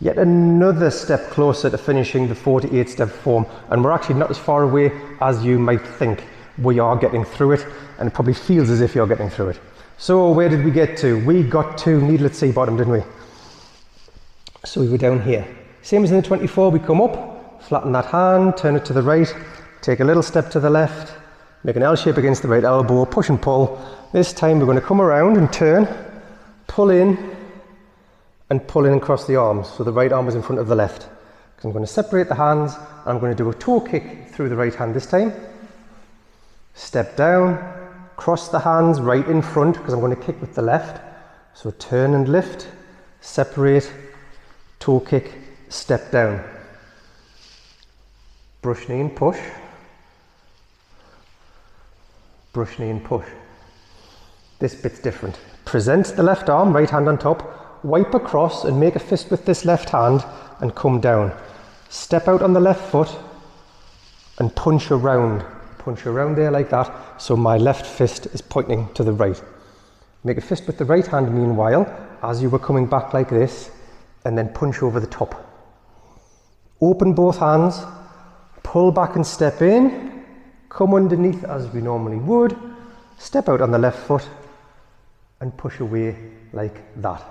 Yet another step closer to finishing the 48 step form, and we're actually not as far away as you might think. We are getting through it, and it probably feels as if you're getting through it. So where did we get to? We got to needlet C bottom, didn't we? So we were down here. Same as in the 24, we come up, flatten that hand, turn it to the right, take a little step to the left, make an L shape against the right elbow, push and pull. This time we're going to come around and turn, pull in, and pull in and cross the arms. So the right arm is in front of the left. So I'm going to separate the hands, and I'm going to do a toe kick through the right hand this time. Step down, cross the hands right in front, because I'm going to kick with the left. So turn and lift, separate, toe kick, step down. Brush knee and push. Brush knee and push. This bit's different. Present the left arm, right hand on top, wipe across and make a fist with this left hand and come down. Step out on the left foot and punch around. Punch around there like that, so my left fist is pointing to the right. Make a fist with the right hand meanwhile, as you were coming back like this, and then punch over the top. Open both hands, pull back and step in, come underneath as we normally would, step out on the left foot, and push away like that.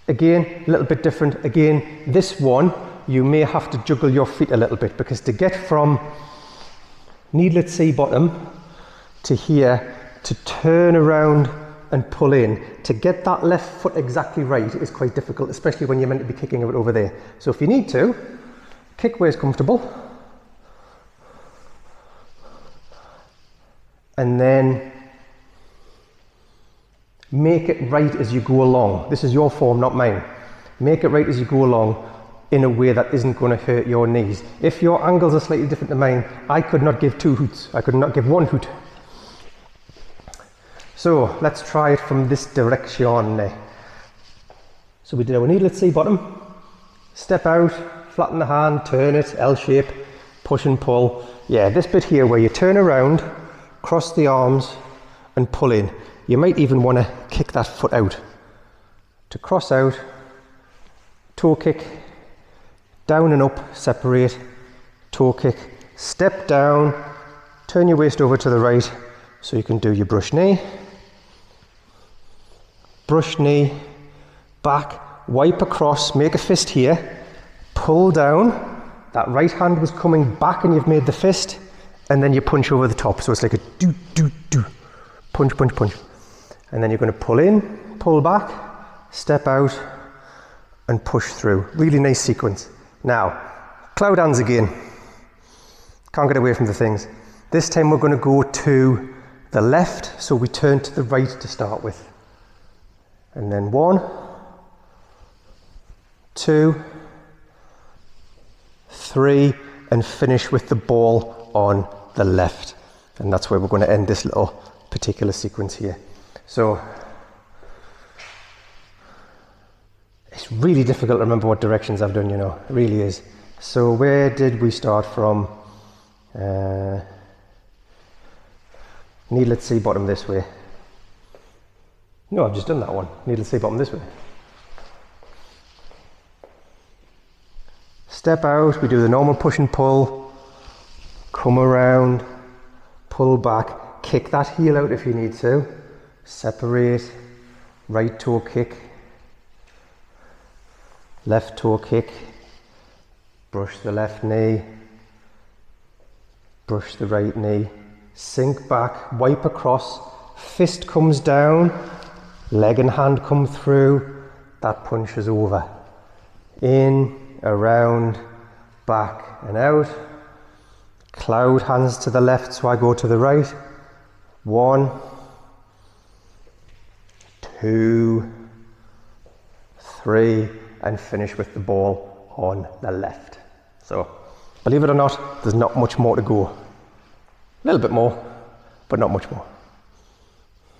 Again, a little bit different. Again, this one, you may have to juggle your feet a little bit, because to get from needlet C bottom to here, to turn around and pull in, to get that left foot exactly right is quite difficult, especially when you're meant to be kicking it over there. So if you need to, kick where it's comfortable, and then make it right as you go along. This is your form, not mine. Make it right as you go along in a way that isn't going to hurt your knees. If your angles are slightly different to mine, I could not give 2 hoots. I could not give 1 hoot. So let's try it from this direction. So we did our needlet C bottom, step out, flatten the hand, turn it, L shape, push and pull. Yeah, this bit here where you turn around, cross the arms and pull in. You might even want to kick that foot out. To cross out, toe kick, down and up, separate, toe kick, step down, turn your waist over to the right so you can do your brush knee, back, wipe across, make a fist here, pull down, that right hand was coming back and you've made the fist, and then you punch over the top. So it's like a do, do, do, punch, punch, punch. And then you're going to pull in, pull back, step out, and push through. Really nice sequence. Now, cloud hands again. Can't get away from the things. This time we're going to go to the left, so we turn to the right to start with. And then 1, 2, 3, and finish with the ball on the left. And that's where we're going to end this little particular sequence here. So, it's really difficult to remember what directions I've done, you know, it really is. So where did we start from? Needlet C bottom this way. No, I've just done that one. Needlet C bottom this way. Step out, we do the normal push and pull, come around, pull back, kick that heel out if you need to, separate, right toe kick, left toe kick, brush the left knee, brush the right knee, sink back, wipe across, fist comes down, leg and hand come through, that punches over. In, around, back and out. Cloud hands to the left so I go to the right. 1, 2, 3, and finish with the ball on the left. So, believe it or not, there's not much more to go. A little bit more, but not much more.